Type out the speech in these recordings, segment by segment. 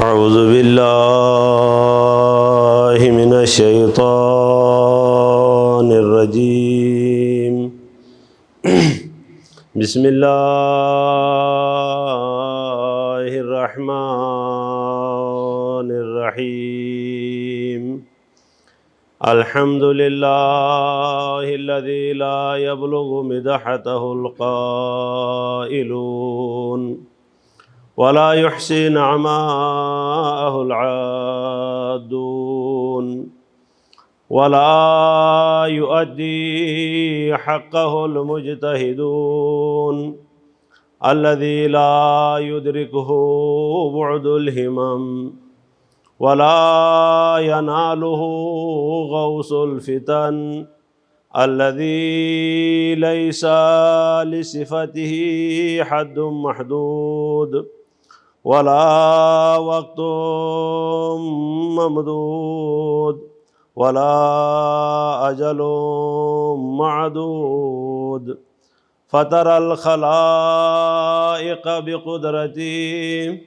أعوذ بالله من الشيطان الرجيم بسم الله الرحمن الرحيم الحمد لله الذي لا يبلغ مدحته القائلون ولا يحصي نعماءه العادون ولا يؤدي حقه المجتهدون الذي لا يدركه بعد الهمم ولا يناله غوص الفتن الذي ليس لصفته حد محدود ولا وقت ممدود ولا أجل معدود فطر الخلائق بقدرته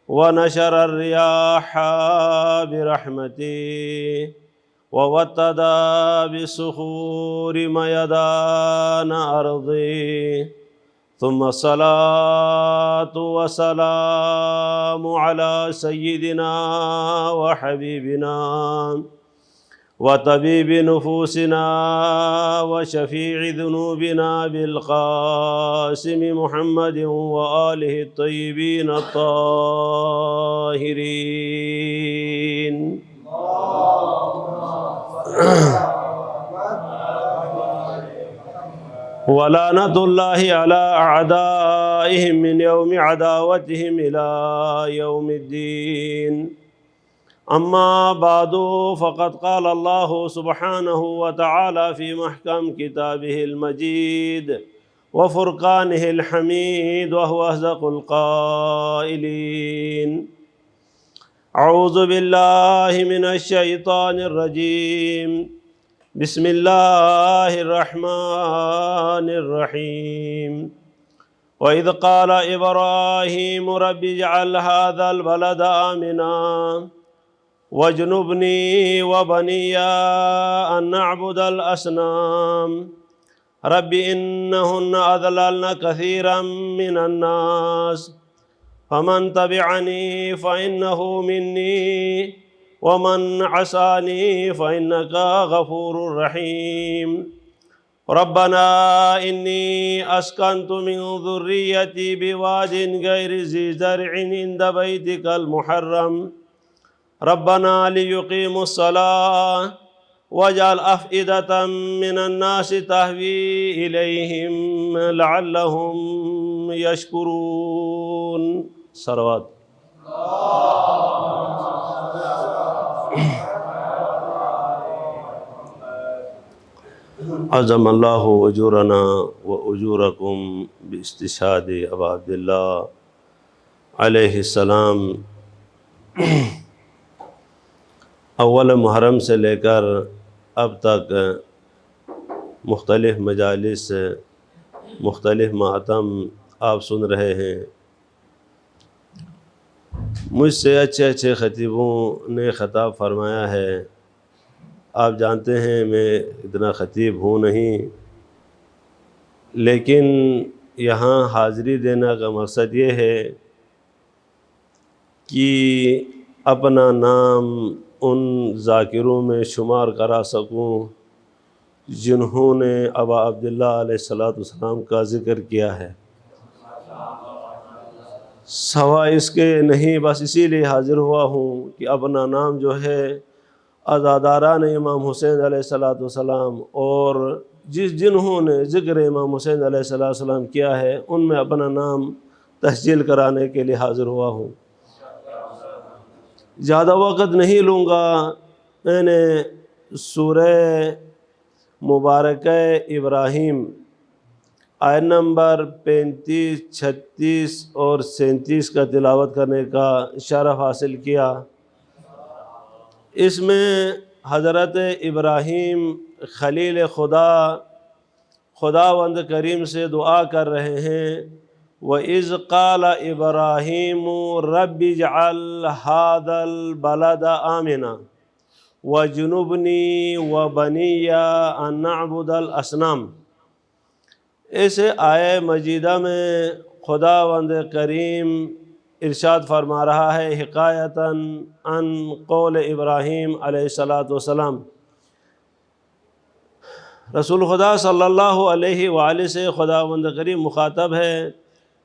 ونشر الرياح برحمته ووتد بالصخور ميدان أرضه ثم الصلاة والسلام على سيدنا وحبيبنا وطبيب نفوسنا وشفيع ذنوبنا بالقاسم محمد وآله الطيبين الطاهرين ولعنة الله على أعدائهم من يوم عداوتهم إلى يوم الدين أما بعد فقد قال الله سبحانه وتعالى في محكم كتابه المجيد وفرقانه الحميد وهو أصدق القائلين أعوذ بالله من الشيطان الرجيم بسم الله الرحمن الرحيم وإذ قال إبراهيم رب اجعل هذا البلد آمنا واجنبني وبني أن نعبد الأصنام رب إنهن أضللن كثيرا من الناس فمن تبعني فإنه مني ومن عصاني فإنك غفور رحيم ربنا إني أسكنت من ذريتي بواد غير ذي زرع عند بيتك المحرم ربنا ليقيموا الصلاة واجعل أفئدة من الناس تهوي إليهم لعلهم يشكرون صلوات عظم اللہ اجورنا و اجورکم باستشہاد ابا عبداللہ علیہ السلام اول محرم سے لے کر اب تک مختلف مجالس مختلف ماتم آپ سن رہے ہیں. مجھ سے اچھے اچھے خطیبوں نے خطاب فرمایا ہے. آپ جانتے ہیں میں اتنا خطیب ہوں نہیں، لیکن یہاں حاضری دینے کا مقصد یہ ہے کہ اپنا نام ان ذاکروں میں شمار کرا سکوں جنہوں نے ابا عبداللہ علیہ السلام کا ذکر کیا ہے. سوائے اس کے نہیں، بس اسی لیے حاضر ہوا ہوں کہ اپنا نام جو ہے عزاداران امام حسین علیہ السلام اور جنہوں نے ذکر امام حسین علیہ السلام کیا ہے ان میں اپنا نام تسجیل کرانے کے لیے حاضر ہوا ہوں. زیادہ وقت نہیں لوں گا. میں نے سورہ مبارکہ ابراہیم آیت نمبر 35، 36 اور 37 کا تلاوت کرنے کا شرف حاصل کیا. اس میں حضرت ابراہیم خلیل خداوند کریم سے دعا کر رہے ہیں وَإِذْ قَالَ إِبْرَاهِيمُ رَبِّ اجْعَلْ هَذَا الْبَلَدَ آمِنًا وَاجْنُبْنِي وَبَنِيَّ أَن نَعْبُدَ الْأَصْنَامَ۔ اس آیہ مجیدہ میں خداوند کریم ارشاد فرما رہا ہے حکایتاً عن قول ابراہیم علیہ السلام۔ رسول خدا صلی اللہ علیہ وآلہ سے خداوند کریم مخاطب ہے،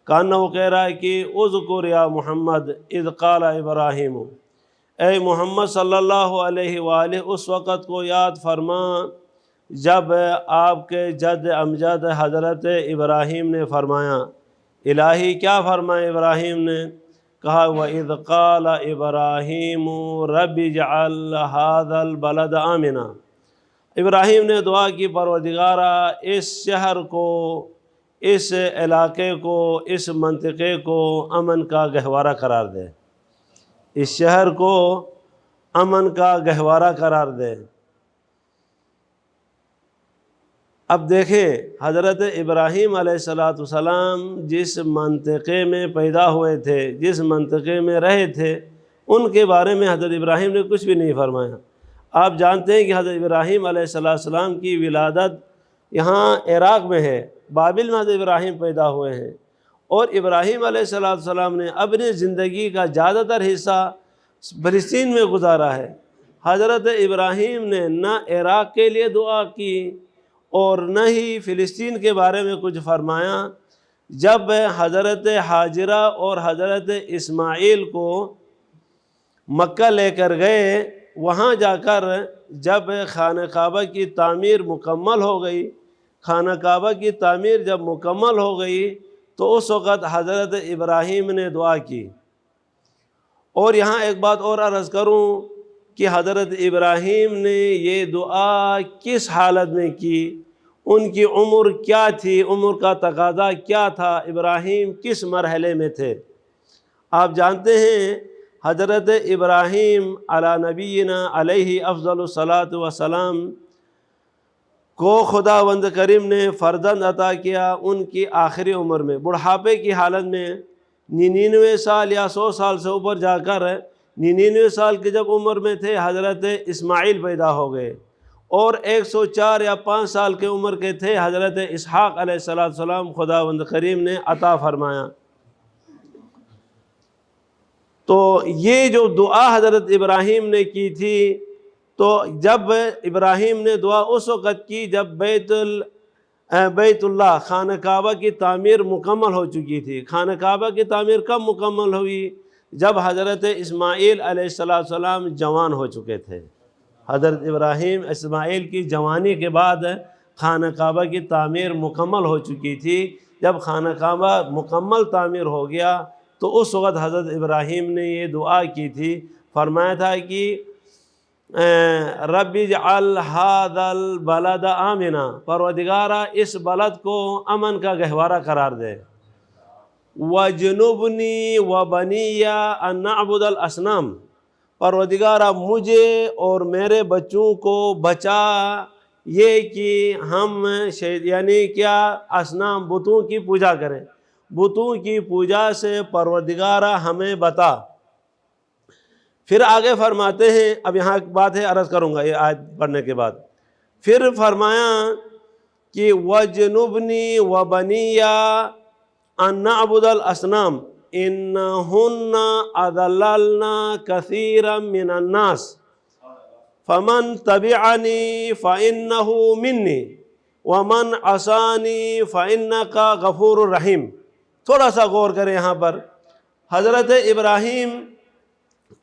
کانہ وہ کہہ رہا ہے کہ اذکر یا محمد اذ قال ابراہیم، اے محمد صلی اللہ علیہ وآلہ اس وقت کو یاد فرما جب آپ کے جد امجد حضرت ابراہیم نے فرمایا۔ الہی کیا فرمایا ابراہیم نے؟ کہا وَإِذْ قَالَ إِبْرَاهِيمُ رَبِّ اجْعَلْ هَذَا الْبَلَدَ آمِنًا۔ ابراہیم نے دعا کی، پروردگارا اس شہر کو، اس علاقے کو، اس منطقے کو امن کا گہوارہ قرار دے، اس شہر کو امن کا گہوارہ قرار دے۔ اب دیکھیں حضرت ابراہیم علیہ السلام جس منطقے میں پیدا ہوئے تھے، جس منطقے میں رہے تھے، ان کے بارے میں حضرت ابراہیم نے کچھ بھی نہیں فرمایا۔ آپ جانتے ہیں کہ حضرت ابراہیم علیہ السلام کی ولادت یہاں عراق میں ہے، بابل میں حضرت ابراہیم پیدا ہوئے ہیں، اور ابراہیم علیہ السلام نے اپنی زندگی کا زیادہ تر حصہ فلسطین میں گزارا ہے۔ حضرت ابراہیم نے نہ عراق کے لیے دعا کی اور نہ ہی فلسطین کے بارے میں کچھ فرمایا۔ جب حضرت ہاجرہ اور حضرت اسماعیل کو مکہ لے کر گئے، وہاں جا کر جب خانہ کعبہ کی تعمیر مکمل ہو گئی، خانہ کعبہ کی تعمیر جب مکمل ہو گئی تو اس وقت حضرت ابراہیم نے دعا کی۔ اور یہاں ایک بات اور عرض کروں کہ حضرت ابراہیم نے یہ دعا کس حالت میں کی، ان کی عمر کیا تھی، عمر کا تقاضا کیا تھا، ابراہیم کس مرحلے میں تھے؟ آپ جانتے ہیں حضرت ابراہیم علی نبینا علیہ افضل الصلاۃ والسلام کو خداوند کریم نے فرزند عطا کیا ان کی آخری عمر میں، بڑھاپے کی حالت میں، 99 سال یا 100 سال سے اوپر جا کر 99 سال کی جب عمر میں تھے حضرت اسماعیل پیدا ہو گئے، اور 104 یا 5 سال کی عمر کے تھے حضرت اسحاق علیہ السلام خداوند کریم نے عطا فرمایا۔ تو یہ جو دعا حضرت ابراہیم نے کی تھی، تو جب ابراہیم نے دعا اس وقت کی جب بیت اللہ خانہ کعبہ کی تعمیر مکمل ہو چکی تھی۔ خانہ کعبہ کی تعمیر کب مکمل ہوئی؟ جب حضرت اسماعیل علیہ السلام جوان ہو چکے تھے۔ حضرت ابراہیم اسماعیل کی جوانی کے بعد خانہ کعبہ کی تعمیر مکمل ہو چکی تھی۔ جب خانہ کعبہ مکمل تعمیر ہو گیا تو اس وقت حضرت ابراہیم نے یہ دعا کی تھی، فرمایا تھا کہ رب اجعل ھذا البلد آمنا، پروردگارا اس بلد کو امن کا گہوارہ قرار دے، وجنبنی وبنی ان نعبد الاصنام، پروردگارا مجھے اور میرے بچوں کو بچا یہ کہ ہم یعنی کیا اصنام بتوں کی پوجا کریں، بتوں کی پوجا سے پروردگارا ہمیں بتا۔ پھر آگے فرماتے ہیں، اب یہاں ایک بات ہے عرض کروں گا یہ آیت پڑھنے کے بعد، پھر فرمایا کہ وَجْنُبْنِي وَبَنِيَّ أَن نَعْبُدَ الْأَصْنَامَ إِنَّهُنَّ أَضَلَّلْنَا كَثِيرًا مِنَ النَّاسِ فَمَنْ تَبِعَنِي فَإِنَّهُ مِنِّي وَمَنْ عَصَانِي فَإِنَّكَ غَفُورٌ رَحِيمٌ۔ تھوڑا سا غور کریں یہاں پر، حضرت ابراہیم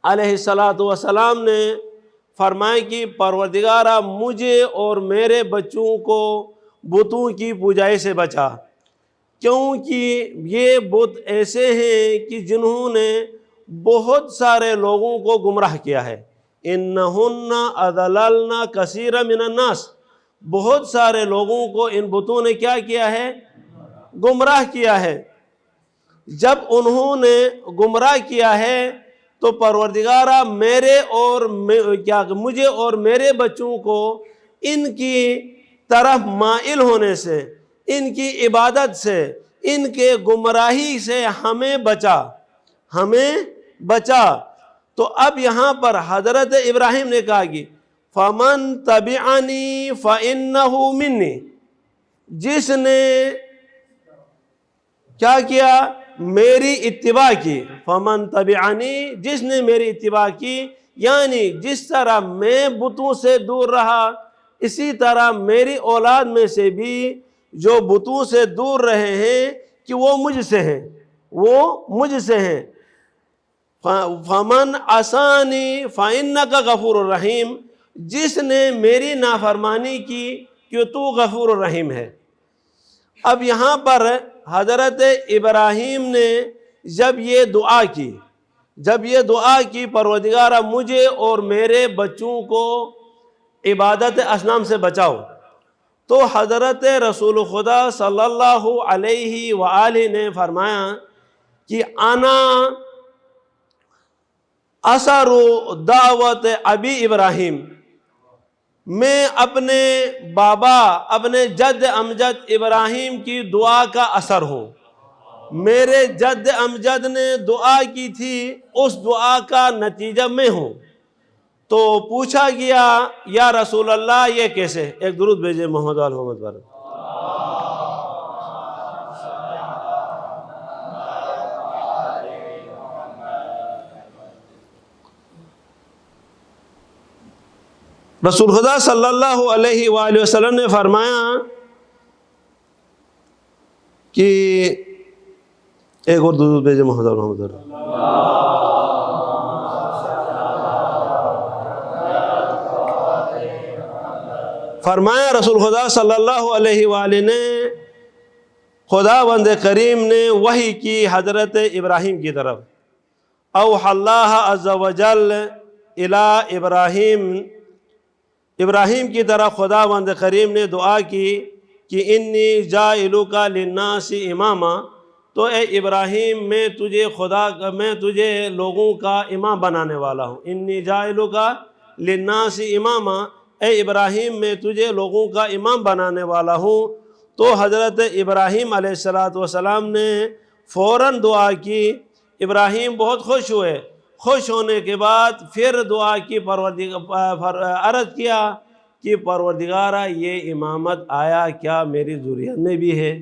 علیہ السلام نے فرمایا کہ پروردگارا مجھے اور میرے بچوں کو بتوں کی پوجائی سے بچا، کیونکہ یہ بت ایسے ہیں کہ جنہوں نے بہت سارے لوگوں کو گمراہ کیا ہے۔ انہن اضللنا کثیر من الناس، بہت سارے لوگوں کو ان بتوں نے کیا کیا ہے؟ گمراہ کیا ہے۔ جب انہوں نے گمراہ کیا ہے تو پروردگارا مجھے اور میرے بچوں کو ان کی طرف مائل ہونے سے، ان کی عبادت سے، ان کے گمراہی سے ہمیں بچا۔ تو اب یہاں پر حضرت ابراہیم نے کہا کہ فَمَن تَبِعَنِي فَإِنَّهُ مِنِّي، جس نے کیا کیا؟ میری اتباع کی۔ فَمَن تَبِعَنِي، جس نے میری اتباع کی، یعنی جس طرح میں بتوں سے دور رہا اسی طرح میری اولاد میں سے بھی جو بتوں سے دور رہے ہیں کہ وہ مجھ سے ہیں، فَمَنْ عَصَانِي فَإِنَّكَ غَفُورٌ رَحِيمٌ، جس نے میری نافرمانی کی کہ تو غفور الرحیم ہے۔ اب یہاں پر حضرت ابراہیم نے جب یہ دعا کی پروردگارہ مجھے اور میرے بچوں کو عبادت اصنام سے بچاؤ، تو حضرت رسول خدا صلی اللہ علیہ وآلہ نے فرمایا کہ انا اثر دعوت ابی ابراہیم، میں اپنے بابا، اپنے جد امجد ابراہیم کی دعا کا اثر ہوں۔ میرے جد امجد نے دعا کی تھی، اس دعا کا نتیجہ میں ہوں۔ تو پوچھا گیا یا رسول اللہ یہ کیسے؟ ایک درود بھیجے محمد وآل محمد پر۔ رسول خدا صلی اللہ علیہ وآلہ وسلم نے فرمایا کہ ایک اور درود بھیجے محمد وآل محمد پر۔ فرمایا رسول خدا صلی اللہ علیہ وآلہ نے، خداوند کریم نے وحی کی حضرت ابراہیم کی طرف، اوحى اللہ عز وجل الی ابراہیم کی طرف خداوند کریم نے دعا کی کہ انی جاعلک للناس اماما، تو اے ابراہیم میں تجھے لوگوں کا امام بنانے والا ہوں۔ انی جاعلک للناس اماما، اے ابراہیم میں تجھے لوگوں کا امام بنانے والا ہوں۔ تو حضرت ابراہیم علیہ السلام نے فوراً دعا کی۔ ابراہیم بہت خوش ہوئے، خوش ہونے کے بعد پھر دعا کی، عرض کیا کہ پروردگارہ یہ امامت آیا کیا میری ذریت میں بھی ہے؟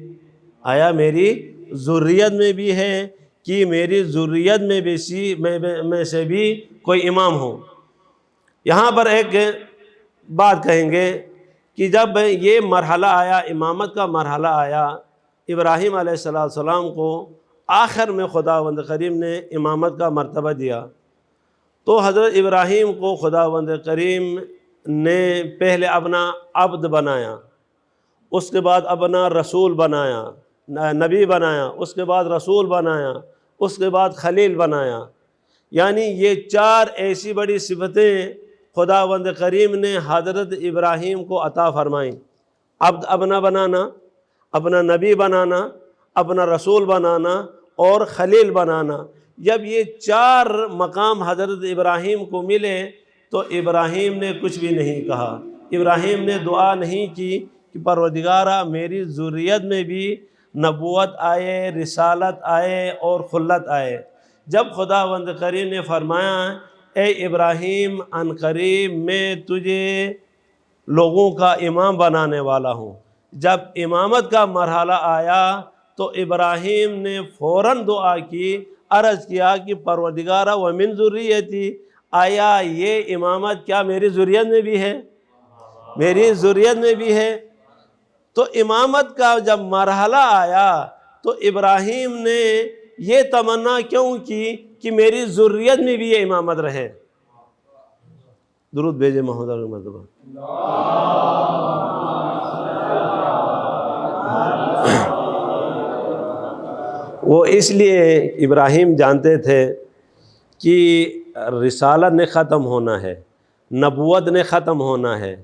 آیا میری ذریت میں بھی ہے کہ میری ذریت میں سے بھی کوئی امام ہو؟ یہاں پر ایک بات کہیں گے کہ جب یہ مرحلہ آیا، امامت کا مرحلہ آیا، ابراہیم علیہ السلام کو آخر میں خداوند کریم نے امامت کا مرتبہ دیا، تو حضرت ابراہیم کو خداوند کریم نے پہلے اپنا عبد بنایا، اس کے بعد اپنا رسول بنایا، نبی بنایا، اس کے بعد رسول بنایا، اس کے بعد خلیل بنایا۔ یعنی یہ چار ایسی بڑی صفتیں خداوند کریم نے حضرت ابراہیم کو عطا فرمائیں، عبد اپنا بنانا، اپنا نبی بنانا، اپنا رسول بنانا اور خلیل بنانا۔ جب یہ چار مقام حضرت ابراہیم کو ملے تو ابراہیم نے کچھ بھی نہیں کہا، ابراہیم نے دعا نہیں کی کہ پروردگارہ میری ذریت میں بھی نبوت آئے، رسالت آئے اور خلت آئے۔ جب خداوند کریم نے فرمایا اے ابراہیم ان قریب میں تجھے لوگوں کا امام بنانے والا ہوں، جب امامت کا مرحلہ آیا تو ابراہیم نے فوراً دعا کی، عرض کیا کہ پروردگارہ ومن ذریتی، آیا یہ امامت کیا میری ذریت میں بھی ہے؟ میری ذریت میں بھی ہے۔ تو امامت کا جب مرحلہ آیا تو ابراہیم نے یہ تمنا کیوں کی کہ میری ذریت میں بھی یہ امامت رہے؟ درود بھیجے محمد علیہ مرتبہ۔ وہ اس لیے ابراہیم جانتے تھے کہ رسالت نے ختم ہونا ہے، نبوت نے ختم ہونا ہے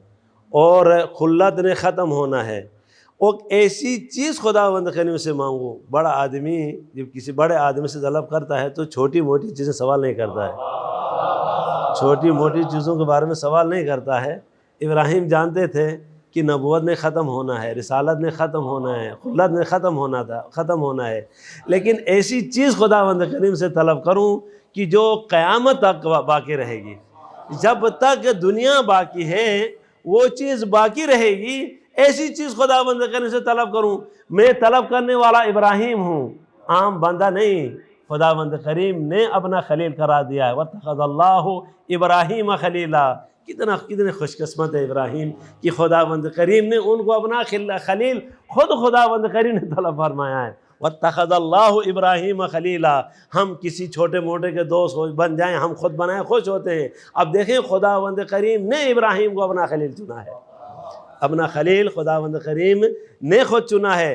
اور خلت نے ختم ہونا ہے۔ وہ ایسی چیز خداوند کریم سے مانگو۔ بڑا آدمی جب کسی بڑے آدمی سے طلب کرتا ہے تو چھوٹی موٹی چیزیں سوال نہیں کرتا ہے، چھوٹی موٹی چیزوں کے بارے میں سوال نہیں کرتا ہے۔ ابراہیم جانتے تھے کہ نبوت نے ختم ہونا ہے، رسالت نے ختم ہونا ہے، خلت نے ختم ہونا ہے، لیکن ایسی چیز خداوند کریم سے طلب کروں کہ جو قیامت تک باقی رہے گی۔ جب تک دنیا باقی ہے وہ چیز باقی رہے گی، ایسی چیز خداوند کریم سے طلب کروں۔ میں طلب کرنے والا ابراہیم ہوں، عام بندہ نہیں۔ خداوند کریم نے اپنا خلیل قرار دیا ہے، وَاتَّخَذَ اللَّهُ إِبْرَاهِيمَ خَلِيلًا۔ کتنے خوش قسمت ہے ابراہیم کہ خداوند کریم نے ان کو اپنا خلیل خود خداوند کریم نے طلب فرمایا ہے۔ وَاتَّخَذَ اللَّهُ إِبْرَاهِيمَ خَلِيلًا۔ ہم کسی چھوٹے موٹے کے دوست بن جائیں، ہم خود بنائیں خوش ہوتے ہیں۔ اب دیکھیں خداوند کریم نے ابراہیم کو اپنا خلیل چنا ہے، اپنا خلیل خداوند کریم نے خود چنا ہے۔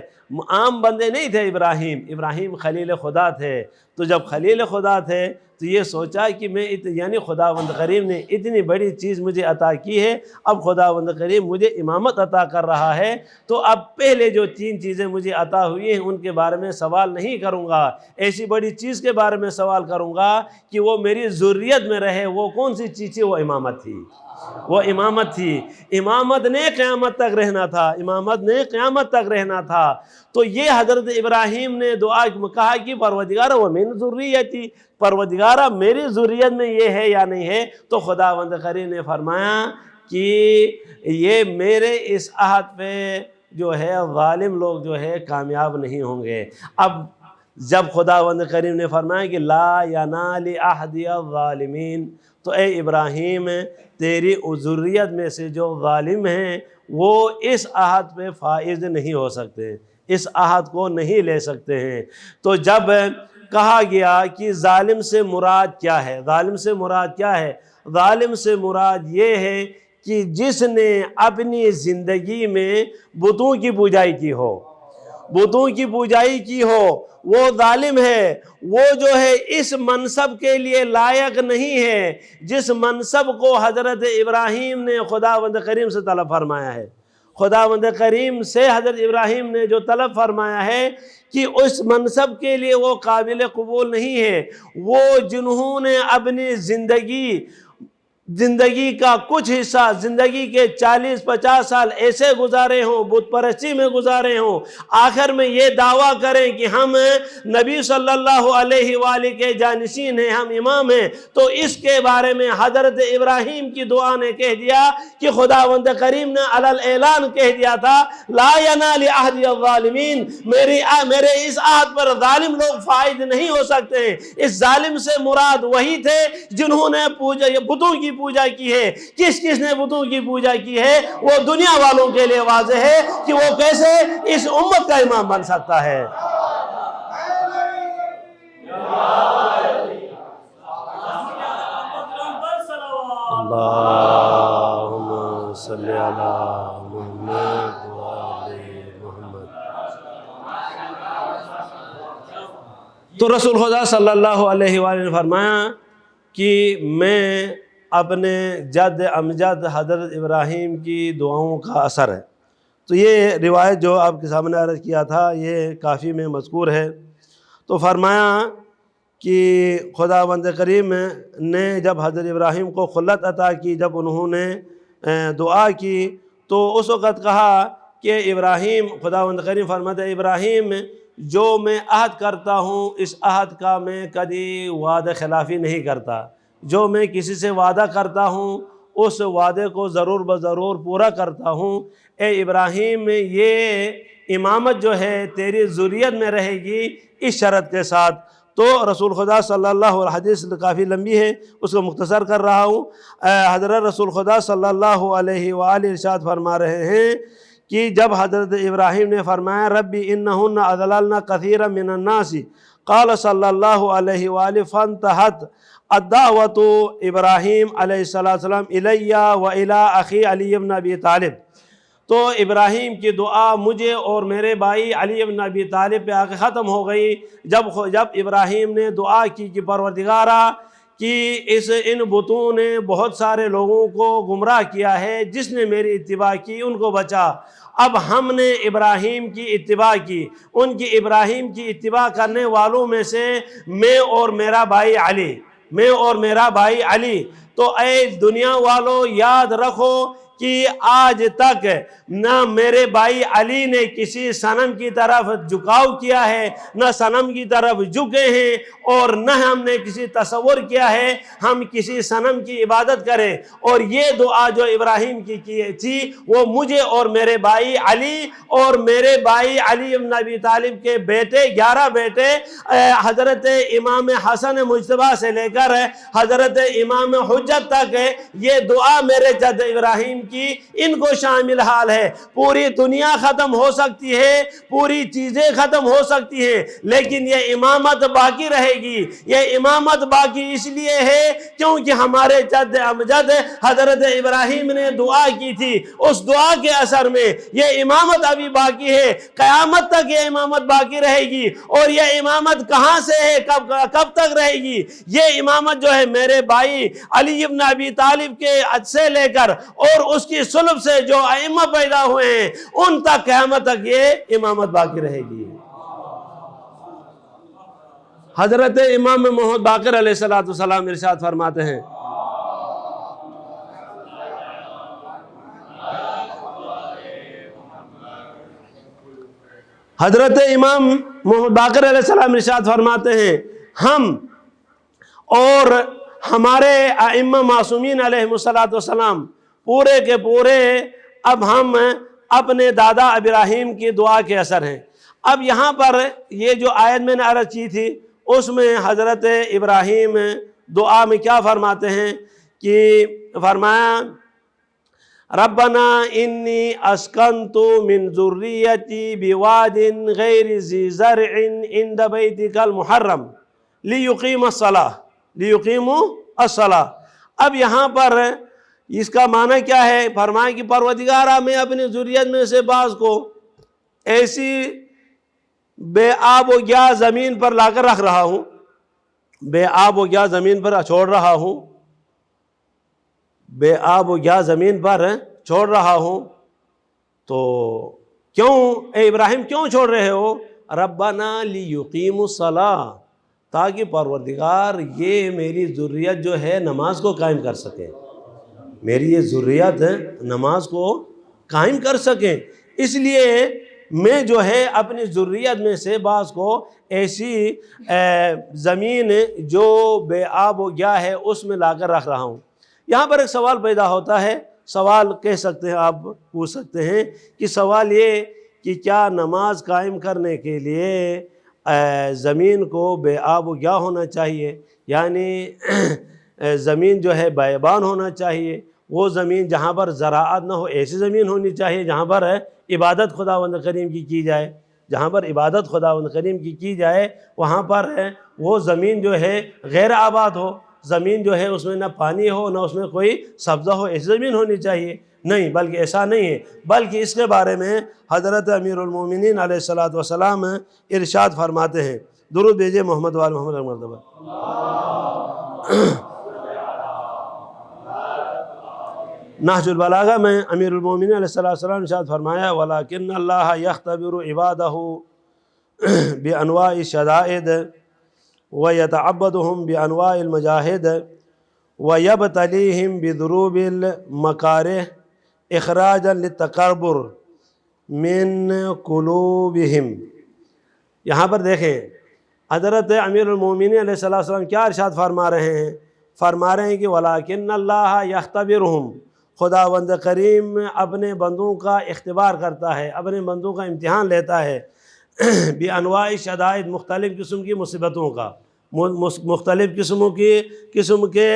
عام بندے نہیں تھے ابراہیم خلیل خدا تھے۔ تو جب خلیل خدا تھے تو یہ سوچا کہ میں یعنی خداوند کریم نے اتنی بڑی چیز مجھے عطا کی ہے، اب خداوند کریم مجھے امامت عطا کر رہا ہے، تو اب پہلے جو 3 چیزیں مجھے عطا ہوئی ہیں ان کے بارے میں سوال نہیں کروں گا، ایسی بڑی چیز کے بارے میں سوال کروں گا کہ وہ میری ذریت میں رہے۔ وہ کون سی چیز تھی؟ وہ امامت تھی، وہ امامت تھی۔ امامت نے قیامت تک رہنا تھا، امامت نے قیامت تک رہنا تھا۔ تو یہ حضرت ابراہیم نے دعا کہا کہ پروردگارہ وہ من ذریتی، پروردگارہ میری ذریت میں یہ ہے یا نہیں ہے؟ تو خداوند کریم نے فرمایا کہ یہ میرے اس عہد پہ جو ہے ظالم لوگ جو ہے کامیاب نہیں ہوں گے۔ اب جب خداوند کریم نے فرمایا کہ لا ینال عہدی الظالمین، تو اے ابراہیم تیری ذریت میں سے جو ظالم ہیں وہ اس عہد پہ فائز نہیں ہو سکتے، اس عہد کو نہیں لے سکتے ہیں۔ تو جب کہا گیا کہ ظالم سے مراد کیا ہے، ظالم سے مراد کیا ہے؟ ظالم سے مراد یہ ہے کہ جس نے اپنی زندگی میں بتوں کی پوجائی کی ہو، بتوں کی پوجائی کی ہو، وہ ظالم ہے۔ وہ جو ہے اس منصب کے لیے لائق نہیں ہے جس منصب کو حضرت ابراہیم نے خداوند کریم سے طلب فرمایا ہے۔ خداوند کریم سے حضرت ابراہیم نے جو طلب فرمایا ہے کہ اس منصب کے لیے وہ قابل قبول نہیں ہے۔ وہ جنہوں نے اپنی زندگی کا کچھ حصہ، زندگی کے 40-50 سال ایسے گزارے ہوں، بت پرستی میں گزارے ہوں، آخر میں یہ دعویٰ کریں کہ ہم نبی صلی اللہ علیہ وآلہ کے جانشین ہیں، ہم امام ہیں، تو اس کے بارے میں حضرت ابراہیم کی دعا نے کہہ دیا کہ خداوند کریم نے علل اعلان کہہ دیا تھا لا ینال عہد الظالمین، میرے اس عہد پر ظالم لوگ فائد نہیں ہو سکتے ہیں۔ اس ظالم سے مراد وہی تھے جنہوں نے بتوں کی پوجا کی ہے۔ کس نے بتوں کی پوجا کی ہے وہ دنیا والوں کے لیے واضح ہے کہ وہ کیسے اس امت کا امام بن سکتا ہے۔ اللہم صلی علی محمد وآل محمد۔ تو رسول خدا صلی اللہ علیہ وآلہ نے فرمایا کہ میں اپنے جد امجد حضرت ابراہیم کی دعاؤں کا اثر ہے۔ تو یہ روایت جو آپ کے سامنے عرض کیا تھا یہ کافی میں مذکور ہے۔ تو فرمایا کہ خداوند کریم نے جب حضرت ابراہیم کو خلت عطا کی، جب انہوں نے دعا کی تو اس وقت کہا کہ ابراہیم، خداوند کریم فرماتے ہیں ابراہیم جو میں عہد کرتا ہوں اس عہد کا میں کبھی وعدہ خلافی نہیں کرتا، جو میں کسی سے وعدہ کرتا ہوں اس وعدے کو ضرور بضرور پورا کرتا ہوں۔ اے ابراہیم یہ امامت جو ہے تیری ذریت میں رہے گی اس شرط کے ساتھ۔ تو رسول خدا صلی اللہ علیہ حدیث کافی لمبی ہے، اس کو مختصر کر رہا ہوں۔ حضرت رسول خدا صلی اللہ علیہ وآلہ ارشاد فرما رہے ہیں کہ جب حضرت ابراہیم نے فرمایا ربی انہن اضللن کثیرا من الناس، قال صلی اللہ علیہ وآلہ فانتہت الدعوت ابراہیم علیہ السلام الیہ و الی اخی علی بن ابی طالب۔ تو ابراہیم کی دعا مجھے اور میرے بھائی علی بن ابی طالب پہ آ کے ختم ہو گئی۔ جب ابراہیم نے دعا کی کہ پروردگارہ کہ ان بتوں نے بہت سارے لوگوں کو گمراہ کیا ہے، جس نے میری اتباع کی ان کو بچا۔ اب ہم نے ابراہیم کی اتباع کی، ان کی ابراہیم کی اتباع کرنے والوں میں سے میں اور میرا بھائی علی، تو اے دنیا والوں یاد رکھو کہ آج تک نہ میرے بھائی علی نے کسی صنم کی طرف جھکاؤ کیا ہے، نہ صنم کی طرف جھکے ہیں، اور نہ ہم نے کسی تصور کیا ہے ہم کسی صنم کی عبادت کریں۔ اور یہ دعا جو ابراہیم کی تھی وہ مجھے اور میرے بھائی علی اور میرے بھائی علی بن ابی طالب کے بیٹے 11 بیٹے حضرت امام حسن مجتبیٰ سے لے کر حضرت امام حجت تک یہ دعا میرے جد ابراہیم کی ان کو شامل حال ہے۔ پوری دنیا ختم ہو سکتی ہے، پوری چیزیں ختم ہو سکتی ہیں، لیکن یہ امامت باقی رہے گی۔ یہ امامت باقی اس لیے ہے کیونکہ ہمارے جد امجد حضرت ابراہیم نے دعا کی تھی، اس دعا کے اثر میں یہ امامت ابھی باقی ہے، قیامت تک یہ امامت باقی رہے گی۔ اور یہ امامت کہاں سے ہے، کب تک رہے گی؟ یہ امامت جو ہے میرے بھائی علی بن ابی طالب کے سے لے کر اور اس کی صلب سے جو ائمہ پیدا ہوئے ہیں ان تک قیامت تک یہ امامت باقی رہے گی۔ حضرت امام محمد باقر علیہ السلام ارشاد فرماتے ہیں، حضرت امام محمد باقر علیہ السلام ارشاد فرماتے ہیں، ہم اور ہمارے ائمہ معصومین علیہ السلام پورے کے پورے اب ہم اپنے دادا ابراہیم کی دعا کے اثر ہیں۔ اب یہاں پر یہ جو آیت میں نے عرض کی تھی اس میں حضرت ابراہیم دعا میں کیا فرماتے ہیں کہ فرمایا ربنا انی اسکنت من ذریتی بواد غیر ذی زرع عند بیتک المحرم لیقیموا الصلاۃ۔ اب یہاں پر اس کا معنی کیا ہے؟ فرمایا کہ پروردگارہ میں اپنی ذریت میں سے بعض کو ایسی بے آب و گیا زمین پر لا کر رکھ رہا ہوں، بے آب و گیا زمین پر چھوڑ رہا ہوں، بے آب و گیا زمین پر چھوڑ رہا ہوں، تو کیوں اے ابراہیم کیوں چھوڑ رہے ہو؟ ربنا لیقیموا الصلاۃ، تاکہ پروردگار یہ میری ذریت جو ہے نماز کو قائم کر سکے، میری یہ ذریت نماز کو قائم کر سکیں، اس لیے میں جو ہے اپنی ذریت میں سے بعض کو ایسی زمین جو بے آب و گیا ہے اس میں لا کر رکھ رہا ہوں۔ یہاں پر ایک سوال پیدا ہوتا ہے، سوال کہہ سکتے ہیں، آپ پوچھ سکتے ہیں کہ سوال یہ کہ کیا نماز قائم کرنے کے لیے زمین کو بے آب و گیا ہونا چاہیے، یعنی زمین جو ہے بیابان ہونا چاہیے، وہ زمین جہاں پر زراعت نہ ہو ایسی زمین ہونی چاہیے جہاں پر عبادت خداوند کریم کی کی جائے، جہاں پر عبادت خداوند کریم کی جائے وہاں پر وہ زمین جو ہے غیر آباد ہو، زمین جو ہے اس میں نہ پانی ہو نہ اس میں کوئی سبزہ ہو، ایسی زمین ہونی چاہیے۔ نہیں، بلکہ ایسا نہیں ہے، بلکہ اس کے بارے میں حضرت امیر المومنین علیہ السلام ارشاد فرماتے ہیں، درود بھیجئے محمد وآل محمد مرتبہ۔ نہج البلاغہ میں امیر المومنین علیہ السلام ارشاد فرمایا وَلَكِنَّ اللَّهَ يَخْتَبِرُ عِبَادَهُ بِأَنْوَاءِ الشَّدَائِدِ وَيَتَعَبَّدُهُمْ بِأَنْوَاءِ الْمَجَاهِدِ وَيَبْتَلِيهِمْ بِذُنُوبِ الْمَكَارِهِ إِخْرَاجًا لِلتَّكَبُّرِ مِنْ قُلُوبِهِمْ۔ یہاں پر دیکھیں حضرت امیر المومنین علیہ السلام کیا ارشاد فرما رہے ہیں؟ فرما رہے ہیں کہ وَلَكِنَّ اللَّهَ يَخْتَبِرُهُمْ، خداوند کریم اپنے بندوں کا اختبار کرتا ہے، اپنے بندوں کا امتحان لیتا ہے، بِأَنْوَاءِ شدائد، مختلف قسم کی مصیبتوں کا، مختلف قسم کے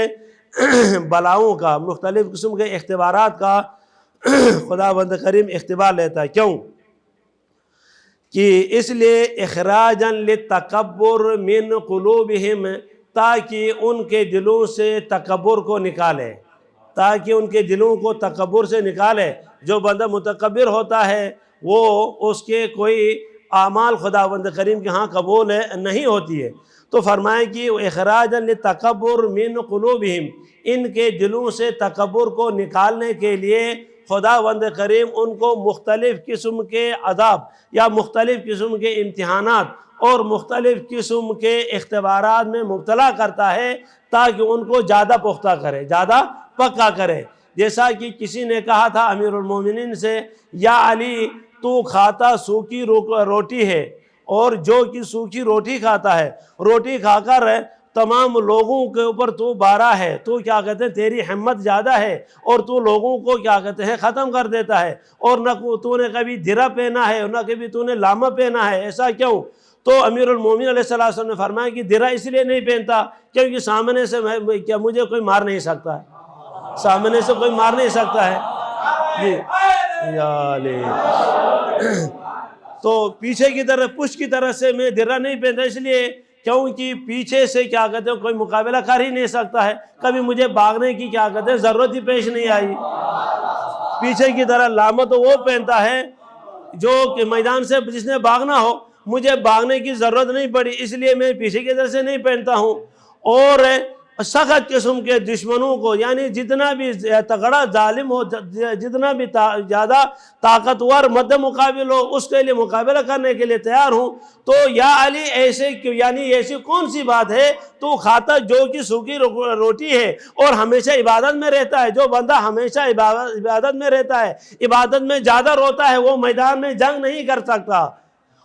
بلاؤں کا، مختلف قسم کے اختبارات کا خداوند کریم اختبار لیتا ہے۔ کیوں؟ کہ اس لیے اخراجاً للتکبر من قلوبہم، تاکہ ان کے دلوں سے تکبر کو نکالے، تاکہ ان کے دلوں کو تکبر سے نکالے۔ جو بندہ متکبر ہوتا ہے وہ اس کے کوئی اعمال خداوند کریم کے ہاں قبول نہیں ہوتی ہے، تو فرمائیں کہ اخراجاً للتکبر من قلوبہم، ان کے دلوں سے تکبر کو نکالنے کے لیے خداوند کریم ان کو مختلف قسم کے عذاب یا مختلف قسم کے امتحانات اور مختلف قسم کے اختبارات میں مبتلا کرتا ہے، تاکہ ان کو زیادہ پختہ کرے، زیادہ پکا کرے۔ جیسا کہ کسی نے کہا تھا امیر المومنین سے، یا علی تو کھاتا سوکھی روٹی ہے، اور جو کہ سوکھی روٹی کھاتا ہے، روٹی کھا کر تمام لوگوں کے اوپر تو بارہ ہے، تو کیا کہتے ہیں تیری ہمت زیادہ ہے، اور تو لوگوں کو کیا کہتے ہیں ختم کر دیتا ہے، اور نہ تو نے کبھی درہ پہنا ہے، نہ کبھی تو نے لامہ پہنا ہے، ایسا کیوں؟ تو امیر المومنین علیہ السلام نے فرمایا کہ درہ اس لیے نہیں پہنتا کیونکہ سامنے سے کیا مجھے کوئی مار نہیں سکتا ہے، سامنے سے کوئی مار نہیں سکتا ہے جی یا علی۔ تو پیچھے کی طرف پشت کی طرف سے میں درہ نہیں پہنتا اس لیے کیونکہ پیچھے سے کیا کہتے ہیں کوئی مقابلہ کر ہی نہیں سکتا ہے، کبھی مجھے بھاگنے کی کیا کہتے ہیں ضرورت ہی پیش نہیں آئی۔ پیچھے کی طرح لامہ تو وہ پہنتا ہے جو کہ میدان سے جس نے بھاگنا ہو، مجھے بھاگنے کی ضرورت نہیں پڑی اس لیے میں پیچھے کی طرف سے نہیں پہنتا ہوں۔ اور سخت قسم کے دشمنوں کو، یعنی جتنا بھی تگڑا ظالم ہو، جتنا بھی زیادہ طاقتور مد مقابل ہو، اس کے لیے مقابلہ کرنے کے لیے تیار ہوں۔ تو یا علی ایسے یعنی ایسی کون سی بات ہے تو کھاتا جو کہ سوکھی روٹی ہے اور ہمیشہ عبادت میں رہتا ہے؟ جو بندہ ہمیشہ عبادت میں رہتا ہے، عبادت میں زیادہ روتا ہے، وہ میدان میں جنگ نہیں کر سکتا۔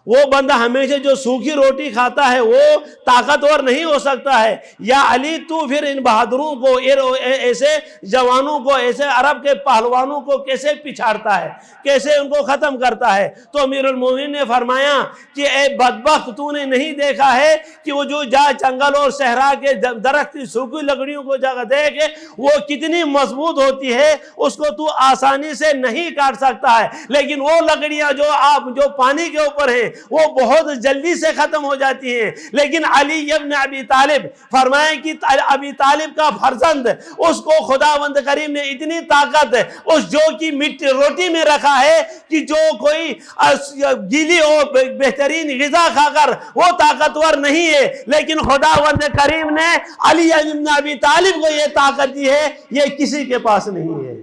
وہ بندہ ہمیشہ جو سوکھی روٹی کھاتا ہے وہ طاقتور نہیں ہو سکتا ہے۔ یا علی تو پھر ان بہادروں کو، ایسے جوانوں کو، ایسے عرب کے پہلوانوں کو کیسے پچھاڑتا ہے، کیسے ان کو ختم کرتا ہے؟ تو امیر المومنین نے فرمایا کہ اے بدبخت، تو نے نہیں دیکھا ہے کہ وہ جو جنگل اور صحرا کے درخت کی سوکھی لکڑیوں کو جگہ دیکھ وہ کتنی مضبوط ہوتی ہے، اس کو تو آسانی سے نہیں کاٹ سکتا ہے، لیکن وہ لکڑیاں جو پانی کے اوپر ہیں وہ بہت جلدی سے ختم ہو جاتی ہیں۔ لیکن علی ابن ابی طالب فرمائیں کہ ابی طالب کا فرزند، اس کو خداوند کریم نے اتنی طاقت اس جو کی مٹی روٹی میں رکھا ہے کہ جو کوئی گیلی اور بہترین غذا کھا کر وہ طاقتور نہیں ہے، لیکن خداوند کریم نے علی ابن ابی طالب کو یہ طاقت دی ہے، یہ کسی کے پاس نہیں ہے۔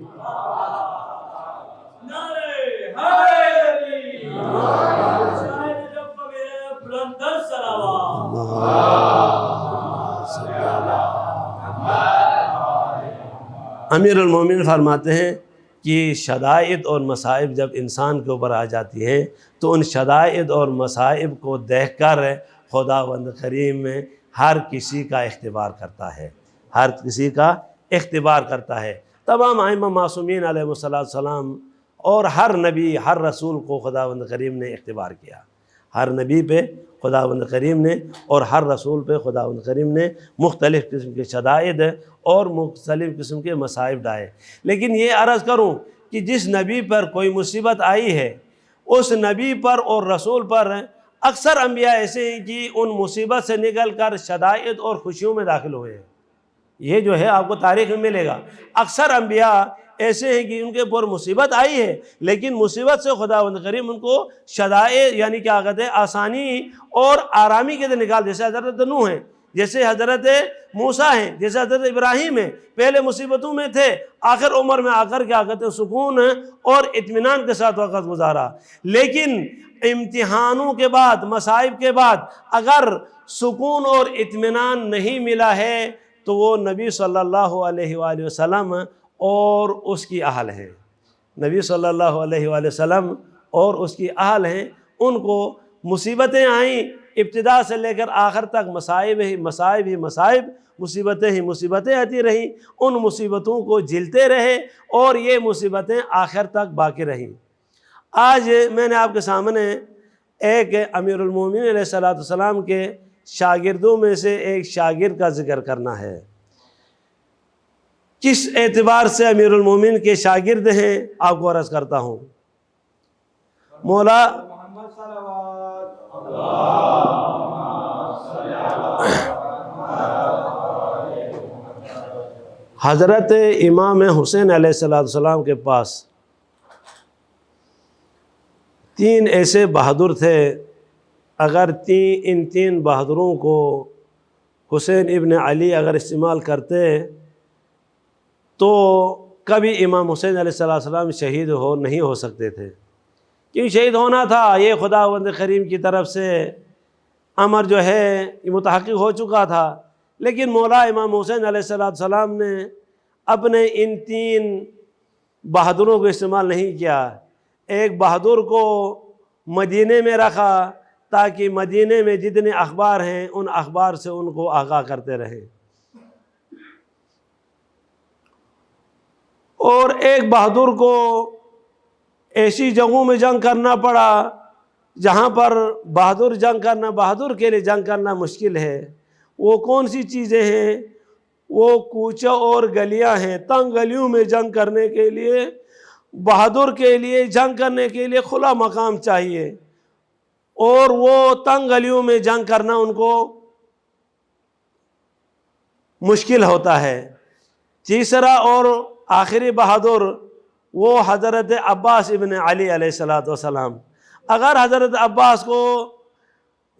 امیر المومنین فرماتے ہیں کہ شدائد اور مصائب جب انسان کے اوپر آ جاتی ہیں تو ان شدائد اور مصائب کو دیکھ کر خداوند کریم میں ہر کسی کا اختبار کرتا ہے، ہر کسی کا اختبار کرتا ہے۔ تمام ائمہ معصومین علیہ السلام اور ہر نبی، ہر رسول کو خداوند کریم نے اختبار کیا، ہر نبی پہ خداوند کریم نے اور ہر رسول پہ خداوند کریم نے مختلف قسم کے شدائد اور مختلف قسم کے مصائب ڈائے۔ لیکن یہ عرض کروں کہ جس نبی پر کوئی مصیبت آئی ہے، اس نبی پر اور رسول پر اکثر انبیاء ایسے ہیں کہ ان مصیبت سے نکل کر شدائد اور خوشیوں میں داخل ہوئے ہیں۔ یہ جو ہے آپ کو تاریخ میں ملے گا، اکثر انبیاء ایسے ہیں کہ ان کے اوپر مصیبت آئی ہے لیکن مصیبت سے خداوند کریم ان کو شدائد یعنی کیا کہتے ہیں آسانی اور آرامی کے دن نکال، جیسے حضرت نوح ہیں، جیسے حضرت موسیٰ ہیں، جیسے حضرت ابراہیم ہیں، پہلے مصیبتوں میں تھے، آخر عمر میں آ کر کیا کہتے ہیں سکون اور اطمینان کے ساتھ وقت گزارا۔ لیکن امتحانوں کے بعد، مصائب کے بعد اگر سکون اور اطمینان نہیں ملا ہے تو وہ نبی صلی اللہ علیہ وآلہ وسلم اور اس کی اہل ہیں، نبی صلی اللہ علیہ وآلہ وسلم اور اس کی اہل ہیں۔ ان کو مصیبتیں آئیں، ابتدا سے لے کر آخر تک مصائب ہی مصائب، مصیبتیں ہی مصیبتیں آتی رہیں، ان مصیبتوں کو جھیلتے رہے اور یہ مصیبتیں آخر تک باقی رہیں۔ آج میں نے آپ کے سامنے ایک امیر المومنین علیہ السلام کے شاگردوں میں سے ایک شاگرد کا ذکر کرنا ہے۔ کس اعتبار سے امیر المومنین کے شاگرد ہیں آپ کو عرض کرتا ہوں۔ مولا حضرت امام حسین علیہ السلام کے پاس تین ایسے بہادر تھے، اگر ان تین بہادروں کو حسین ابن علی اگر استعمال کرتے تو کبھی امام حسین علیہ السلام شہید نہیں ہو سکتے تھے، کیوں شہید ہونا تھا یہ خداوند کریم کی طرف سے امر جو ہے یہ متحقق ہو چکا تھا۔ لیکن مولا امام حسین علیہ السلام نے اپنے ان تین بہادروں کو استعمال نہیں کیا، ایک بہادر کو مدینے میں رکھا تاکہ مدینے میں جتنے اخبار ہیں ان اخبار سے ان کو آگاہ کرتے رہیں، اور ایک بہادر کو ایسی جگہوں میں جنگ کرنا پڑا جہاں پر بہادر کے لیے جنگ کرنا مشکل ہے۔ وہ کون سی چیزیں ہیں؟ وہ کوچہ اور گلیاں ہیں۔ تنگ گلیوں میں جنگ کرنے کے لیے، بہادر کے لیے جنگ کرنے کے لیے کھلا مقام چاہیے، اور وہ تنگ گلیوں میں جنگ کرنا ان کو مشکل ہوتا ہے۔ تیسرا اور آخری بہادر وہ حضرت عباس ابن علی علیہ السلام۔ اگر حضرت عباس کو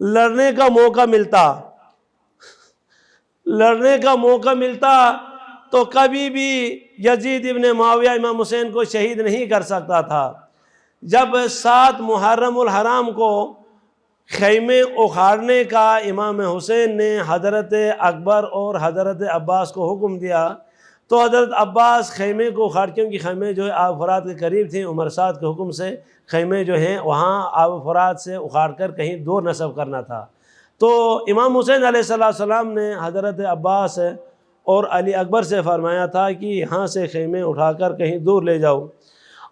لڑنے کا موقع ملتا تو کبھی بھی یزید ابن معاویہ امام حسین کو شہید نہیں کر سکتا تھا۔ جب 7 محرم الحرام کو خیمے اکھاڑنے کا امام حسین نے حضرت اکبر اور حضرت عباس کو حکم دیا تو حضرت عباس خیمے کو اکھاڑ، کیونکہ خیمے جو ہے آب فرات کے قریب تھے، عمر سعد کے حکم سے خیمے جو ہیں وہاں آب فرات سے اکھاڑ کر کہیں دور نصب کرنا تھا، تو امام حسین علیہ السلام نے حضرت عباس اور علی اکبر سے فرمایا تھا کہ یہاں سے خیمے اٹھا کر کہیں دور لے جاؤ۔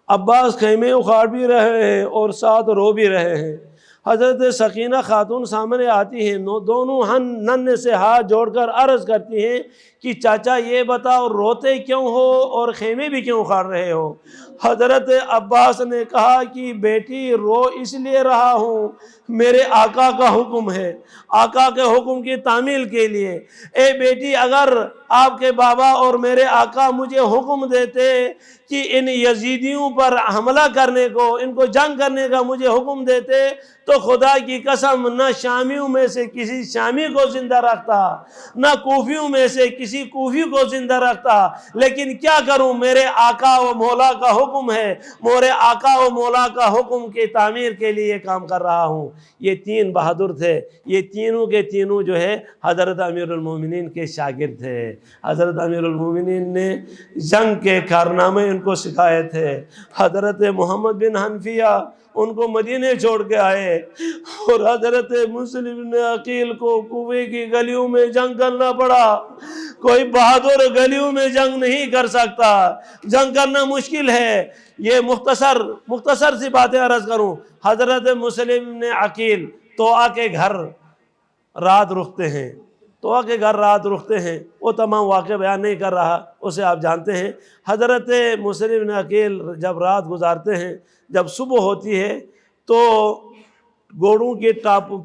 عباس خیمے اکھاڑ بھی رہے ہیں اور ساتھ رو بھی رہے ہیں۔ حضرت سکینہ خاتون سامنے آتی ہیں، دونوں ننھے سے ہاتھ جوڑ کر عرض کرتی ہیں کہ چاچا یہ بتاؤ روتے کیوں ہو اور خیمے بھی کیوں اکھاڑ رہے ہو؟ حضرت عباس نے کہا کہ بیٹی رو اس لیے رہا ہوں، میرے آقا کا حکم ہے، آقا کے حکم کی تعمیل کے لیے۔ اے بیٹی، اگر آپ کے بابا اور میرے آقا مجھے حکم دیتے کہ ان یزیدیوں پر حملہ کرنے کو، ان کو جنگ کرنے کا مجھے حکم دیتے تو خدا کی قسم نہ شامیوں میں سے کسی شامی کو زندہ رکھتا، نہ کوفیوں میں سے کسی کوفی کو زندہ رکھتا، لیکن کیا کروں، میرے آقا و مولا کا حکم ہے، میرے آقا و مولا کا حکم کی تعمیر کے لیے یہ کام کر رہا ہوں۔ یہ 3 بہادر تھے، یہ تینوں کے تینوں جو ہے حضرت امیر المومنین کے شاگرد تھے۔ حضرت امیر المومنین نے جنگ کے کارنامے ان کو سکھائے تھے۔ حضرت محمد بن حنفیہ ان کو مدینے چھوڑ کے آئے، اور حضرت مسلم بن عقیل کو کوفے کی گلیوں میں جنگ کرنا پڑا۔ کوئی بہادر گلیوں میں جنگ نہیں کر سکتا، جنگ کرنا مشکل ہے۔ یہ مختصر سی باتیں عرض کروں۔ حضرت مسلم بن عقیل طوعہ کے گھر رات رکھتے ہیں، وہ تمام واقعہ بیان نہیں کر رہا، اسے آپ جانتے ہیں۔ حضرت مسلم بن عقیل جب رات گزارتے ہیں، جب صبح ہوتی ہے تو گھوڑوں کے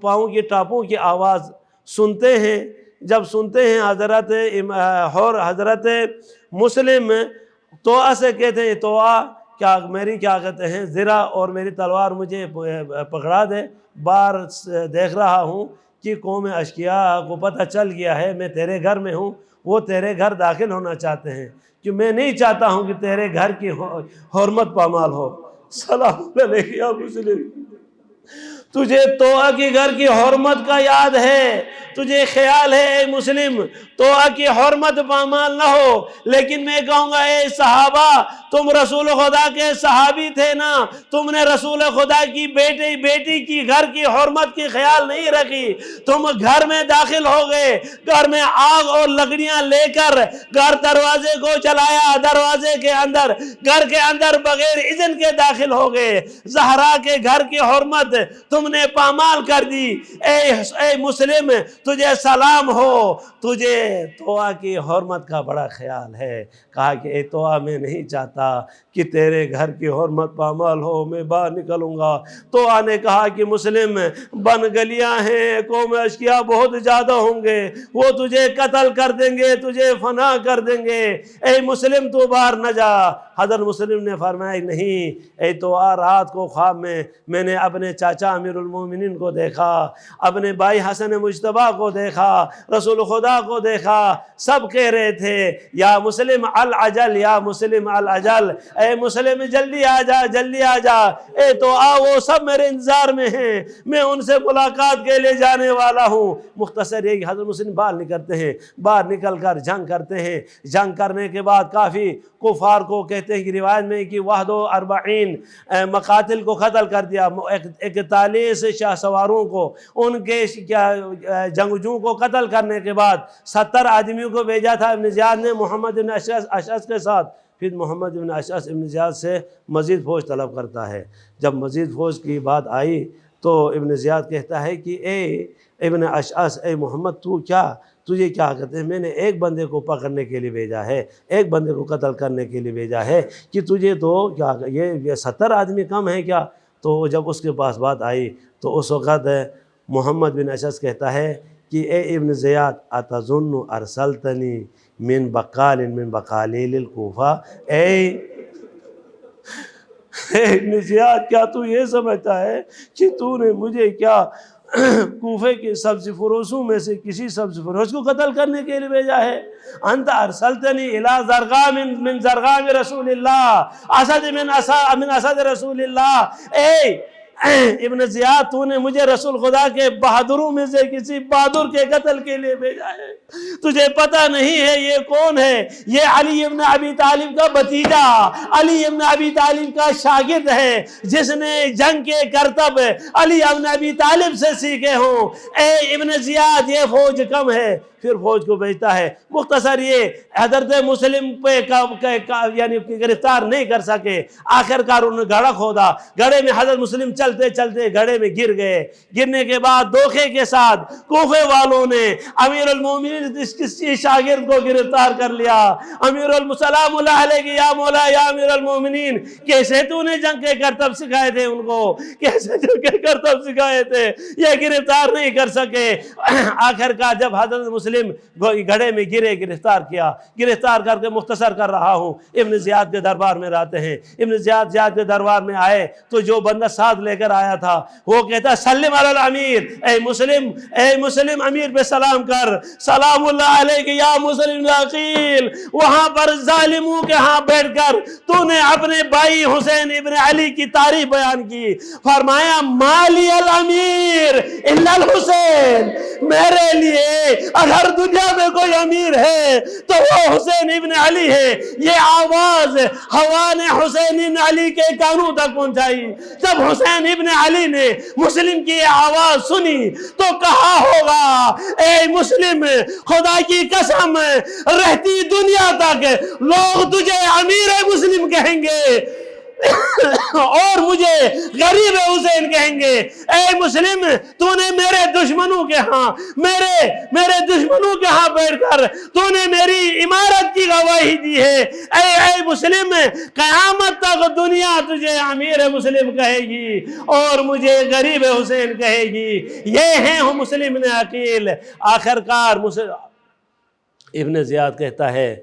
پاؤں کی ٹاپوں کی آواز سنتے ہیں۔ جب سنتے ہیں حضرت مسلم طوعہ سے کہتے ہیں، طوعہ کیا کہتے ہیں، ذرا اور میری تلوار مجھے پکڑا دے، بار دیکھ رہا ہوں کہ قوم اشقیاء کو پتہ چل گیا ہے میں تیرے گھر میں ہوں، وہ تیرے گھر داخل ہونا چاہتے ہیں، کہ میں نہیں چاہتا ہوں کہ تیرے گھر کی حرمت پامال ہو۔ سلام علیک یا مسلم، تجھے طوعہ کی گھر کی حرمت کا یاد ہے، تجھے خیال ہے اے مسلم طوعہ کی حرمت پامال نہ ہو، لیکن میں کہوں گا اے صحابہ، تم رسول خدا کے صحابی تھے نا، تم نے رسول خدا کی بیٹی کی گھر کی حرمت کی خیال نہیں رکھی، تم گھر میں داخل ہو گئے، گھر میں آگ اور لکڑیاں لے کر گھر دروازے کو چلایا، دروازے کے اندر گھر کے اندر بغیر اذن کے داخل ہو گئے، زہرا کے گھر کی حرمت تم نے پامال کر دی۔ اے مسلم، تجھے سلام ہو، تجھے طوعہ کی حرمت کا بڑا خیال ہے۔ کہا کہ اے طوعہ، میں نہیں چاہتا کہ تیرے گھر کی حرمت پامال ہو، میں باہر نکلوں گا۔ طوعہ نے کہا کہ مسلم، بن گلیاں ہیں، قوم اشقیاء بہت زیادہ ہوں گے، وہ تجھے قتل کر دیں گے، تجھے فنا کر دیں گے، اے مسلم تو باہر نہ جا۔ حضرت مسلم نے فرمایا نہیں، اے طوعہ، رات کو خواب میں نے اپنے چاچا امیر المومنین کو دیکھا، اپنے بھائی حسن مجتبیٰ کو دیکھا، رسول خدا کو دیکھا، سب کہہ رہے تھے یا مسلم العجل، یا مسلم العجل، اے مسلم جلدی آ جا، جلدی آ جا۔ اے طوعہ، وہ سب میرے انتظار میں ہیں، میں ان سے ملاقات کے لیے جانے والا ہوں۔ مختصر یہ کہ حضرت مسلم باہر نکلتے ہیں، باہر نکل کر جنگ کرتے ہیں۔ جنگ کرنے کے بعد کافی کفار کو کہتے کہتے ہیں کہ روایت میں کہ 41 مقاتل کو قتل کر دیا، 41 شاہ سواروں کو، ان کے جنگجوؤں کو قتل کرنے کے بعد 70 آدمیوں کو بھیجا تھا ابن زیاد نے محمد بن اشعث کے ساتھ۔ پھر محمد بن اشعث ابن زیاد سے مزید فوج طلب کرتا ہے۔ جب مزید فوج کی بات آئی تو ابن زیاد کہتا ہے کہ اے ابن اشعث، اے محمد تجھے کیا کہتے ہیں، میں نے ایک بندے کو پکڑنے کے لیے بھیجا ہے، ایک بندے کو قتل کرنے کے لیے بھیجا ہے، کہ تجھے تو کیا یہ 70 آدمی کم ہیں کیا؟ تو جب اس کے پاس بات آئی تو اس وقت محمد بن اشعث کہتا ہے کہ اے ابن زیاد اتظن ارسلتنی من بقالیل الکوفہ، اے ابن زیاد کیا تو یہ سمجھتا ہے کہ تو نے مجھے کیا کوفے کے سبزی فروشوں میں سے کسی سبزی فروش کو قتل کرنے کے لیے بھیجا ہے؟ انت ارسلتنی الی زرغام من زرغام رسول اللہ، اسد من اسد رسول اللہ، اے ابن زیاد تو نے مجھے رسول خدا کے بہادروں میں سے کسی بہادر کے قتل کے لیے بھیجا ہے؟ تجھے پتہ نہیں ہے یہ کون ہے؟ یہ علی ابن ابی طالب کا بھتیجا، علی ابن ابی طالب کا شاگرد ہے، جس نے جنگ کے کرتب علی ابن ابی طالب سے سیکھے ہوں۔ اے ابن زیاد یہ فوج کم ہے۔ پھر فوج کو بھیجتا ہے۔ مختصر یہ حضرت مسلم پہ یعنی گرفتار نہیں کر سکے، آخر کار انہوں نے گڑھا کھودا، گڑھے میں حضرت مسلم چلتے چلتے گڑھے میں گر گئے۔ گرنے کے بعد دھوکے کے ساتھ کوفے والوں نے امیر المومنین کسی شاگرد کو گرفتار کر لیا۔ امیر السلام اللہ علیہ کہ یا مولا یا امیر المومنین، کیسے تو نے جنگ کے کرتب سکھائے تھے ان کو، کیسے جنگ کے کرتب سکھائے تھے، یہ گرفتار نہیں کر سکے۔ آخر کار جب حضرت مسلم گڑھے میں گرے، گرفتار کر کے مختصر کر رہا ہوں، ابن زیاد کے دربار میں رہتے ہیں۔ ابن زیاد کے دربار میں آئے تو جو بندہ ساتھ لے کر آیا تھا وہ کہتا سلم علی الامیر، اے مسلم امیر پہ سلام کر، سلام اللہ علیہ یا مسلم العقیل۔ وہاں پر ظالموں کے ہاں بیٹھ کر تو نے اپنے بھائی حسین ابن علی کی تعریف بیان کی، فرمایا مالی الامیر الا الحسین، میرے لیے اگر دنیا میں کوئی امیر ہے تو وہ حسین ابن علی ہے۔ یہ آواز ہوا نے حسین ابن علی کے کانوں تک پہنچائی۔ جب حسین ابن علی نے مسلم کی آواز سنی تو کہا ہوگا اے مسلم، خدا کی قسم رہتی دنیا تک لوگ تجھے امیر مسلم کہیں گے اور مجھے غریب حسین کہیں گے۔ اے مسلم، تو نے میرے دشمنوں کے ہاں بیٹھ کر تو نے میری عمارت کی گواہی دی ہے۔ اے مسلم، قیامت تک دنیا تجھے امیر مسلم کہے گی اور مجھے غریب حسین کہے گی۔ یہ ہیں ہم مسلم نے عقیل۔ آخر کار ابن زیاد کہتا ہے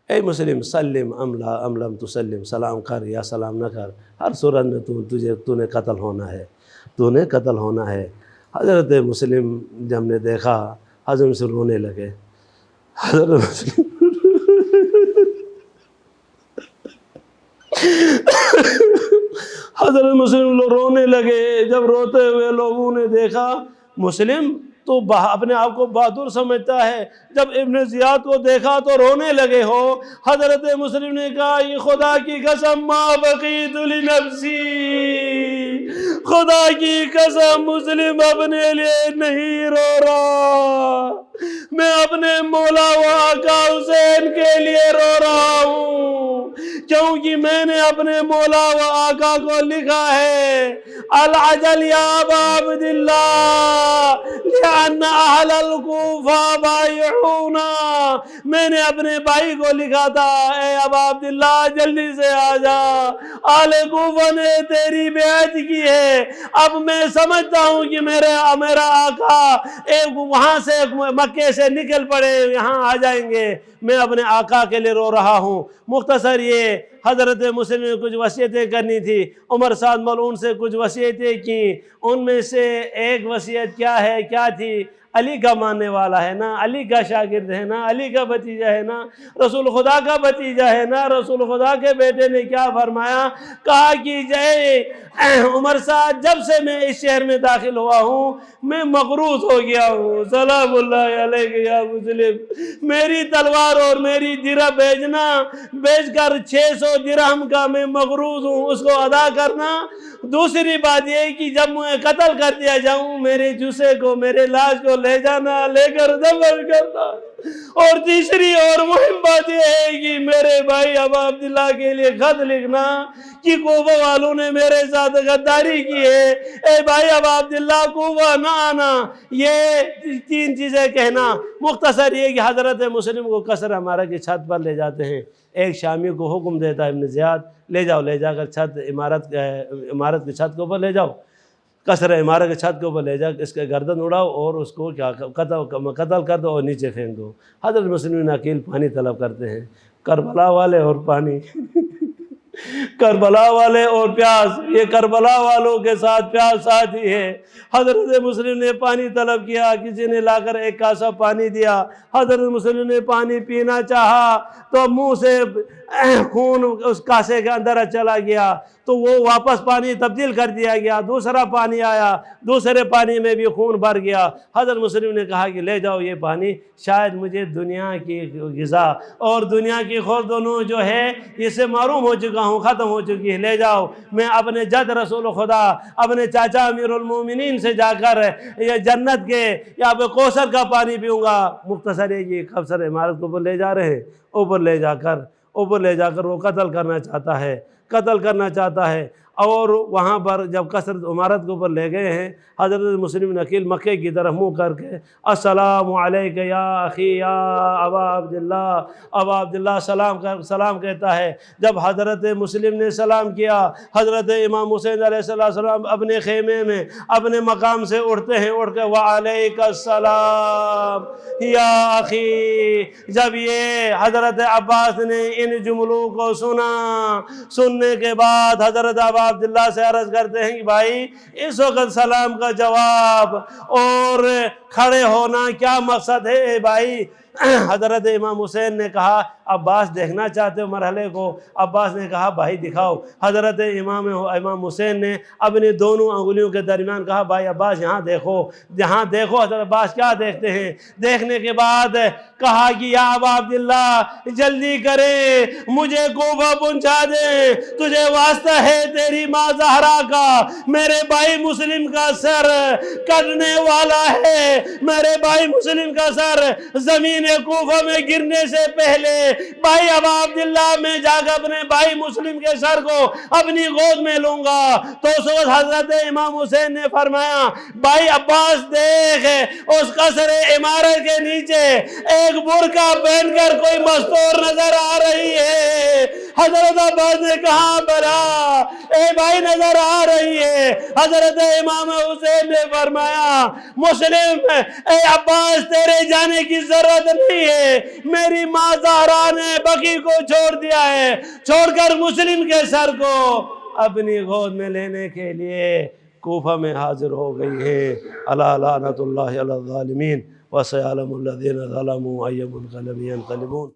اے مسلم سلم ام لم تسلم، سلام کر یا سلام نہ کر، ہر صورت میں تو نے قتل ہونا ہے۔ حضرت مسلم جب نے دیکھا، حضرت سے رونے لگے۔ حضرت مسلم رونے لگے۔ جب روتے ہوئے لوگوں نے دیکھا مسلم تو اپنے آپ کو بہادر سمجھتا ہے، جب ابن زیاد کو دیکھا تو رونے لگے ہو۔ حضرت مسلم نے کہا یہ خدا کی قسم ما بقیت لنفسی، خدا کی قسم مسلم اپنے لیے نہیں رو رہا، میں اپنے مولا و آقا حسین کے لیے رو رہا ہوں، کیونکہ میں نے اپنے مولا و آقا کو لکھا ہے العجل یا ابا عبداللہ لأن اہل الکوفہ بایعونا۔ میں نے اپنے بھائی کو لکھا تھا اے ابا عبداللہ جلدی سے آ جا، اہل کوفہ نے تیری بیعت کی ہے۔ اب میں سمجھتا ہوں کہ میرا آقا وہاں سے مکے سے نکل پڑے، یہاں آ جائیں گے، میں اپنے آقا کے لیے رو رہا ہوں۔ مختصر یہ حضرت مسلم نے کچھ وصیتیں کرنی تھی، عمر سعد ملعون سے کچھ وصیتیں کی، ان میں سے ایک وصیت کیا تھی؟ علی کا ماننے والا ہے نا، علی کا شاگرد ہے نا، علی کا بھتیجا ہے نا، رسول خدا کا بھتیجا ہے نا۔ رسول خدا کے بیٹے نے کیا فرمایا؟ کہا کہ جے عمر صاحب، جب سے میں اس شہر میں داخل ہوا ہوں میں مغروض ہو گیا ہوں، سلام اللہ علیہ یا مسلم، میری تلوار اور میری درہ بیچ کر 600 درہم کا میں مغروض ہوں، اس کو ادا کرنا۔ دوسری بات یہ کہ جب میں قتل کر دیا جاؤں، میرے جسے کو، میرے لاش کو لے جانا، لے کر دفن کرنا۔ اور تیسری اور مہم بات یہ ہے کہ میرے بھائی ابا عبداللہ کے لیے خط لکھنا کہ کوفہ والوں نے میرے ساتھ غداری کی ہے، اے بھائی ابا عبداللہ کوفہ نہ آنا۔ یہ 3 چیزیں کہنا۔ مختصر یہ کہ حضرت مسلم کو قصر عمارہ کی چھت پر لے جاتے ہیں۔ ایک شامی کو حکم دیتا ہے ابن زیاد، لے جاؤ، لے جا کر عمارت کی چھت کے اوپر لے جاؤ، قصر عمارت کی چھت کے اوپر لے جا، اس کے گردن اڑاؤ اور اس کو کیا قتل کر دو اور نیچے پھینک دو۔ حضرت مسلم عقیل پانی طلب کرتے ہیں، کربلا والے اور پانی کربلا والے اور پیاس، یہ کربلا والوں کے ساتھ پیاس ساتھی ہے۔ حضرت مسلم نے پانی طلب کیا، کسی نے لا کر ایک کاسہ پانی دیا، حضرت مسلم نے پانی پینا چاہا تو منہ سے خون اس کاسے کے اندر چلا گیا، تو وہ واپس پانی تبدیل کر دیا گیا، دوسرا پانی آیا، دوسرے پانی میں بھی خون بھر گیا۔ حضرت مسلم نے کہا کہ لے جاؤ یہ پانی، شاید مجھے دنیا کی غذا اور دنیا کی خور دونوں جو ہے اس سے معروم ہو چکا ہوں، ختم ہو چکی ہے، لے جاؤ، میں اپنے جد رسول خدا، اپنے چاچا امیر المومنین سے جا کر یہ جنت کے یا کوثر کا پانی پیوں گا۔ مختصر ہے کہ قصر عمارت کو اوپر لے جا رہے ہیں، اوپر لے جا کر وہ قتل کرنا چاہتا ہے۔ اور وہاں پر جب قصر عمارت کے اوپر لے گئے ہیں، حضرت مسلم نقیل مکے کی طرف منہ کر کے السلام علیکہ یا اخی یا ابا عبداللہ، ابا عبداللہ سلام کہتا ہے۔ جب حضرت مسلم نے سلام کیا، حضرت امام حسین علیہ السلام اپنے خیمے میں اپنے مقام سے اٹھتے ہیں، اٹھ کے وعلیک السلام یا اخی۔ جب یہ حضرت عباس نے ان جملوں کو سننے کے بعد حضرت ابا عبداللہ سے عرض کرتے ہیں کہ بھائی اس وقت سلام کا جواب اور کھڑے ہونا کیا مقصد ہے اے بھائی؟ حضرت امام حسین نے کہا عباس دیکھنا چاہتے ہو مرحلے کو؟ عباس نے کہا بھائی دکھاؤ۔ حضرت امام حسین نے اپنی دونوں انگلیوں کے درمیان کہا بھائی عباس یہاں دیکھو۔ حضرت عباس کیا دیکھتے ہیں؟ دیکھنے کے بعد کہا کہ یا ابا عبداللہ جلدی کرے، مجھے کوفہ پہنچا دے، تجھے واسطہ ہے تیری ماں زہرا کا، میرے بھائی مسلم کا سر کٹنے والا ہے، میرے بھائی مسلم کا سر زمین کوفہ میں گرنے سے پہلے بھائی ابا عبداللہ میں جا کر اپنے بھائی مسلم کے سر کو اپنی گود میں لوں گا۔ تو اس وقت حضرت امام حسین نے فرمایا بھائی عباس دیکھ، اس قصر عمارت کے نیچے ایک برقع پہن کر کوئی مستور نظر آ رہی ہے۔ حضرت عباس نے کہا بلا اے بھائی نظر آ رہی ہے۔ حضرت امام حسین نے فرمایا مسلم اے عباس تیرے جانے کی ضرورت نہیں ہے، میری ماں زہرا نے بقی کو چھوڑ دیا ہے، چھوڑ کر مسلم کے سر کو اپنی گود میں لینے کے لیے کوفہ میں حاضر ہو گئی ہے۔ الا لعنت اللہ علی الظالمین وسيعلم الذين ظلموا أي منقلب ينقلبون۔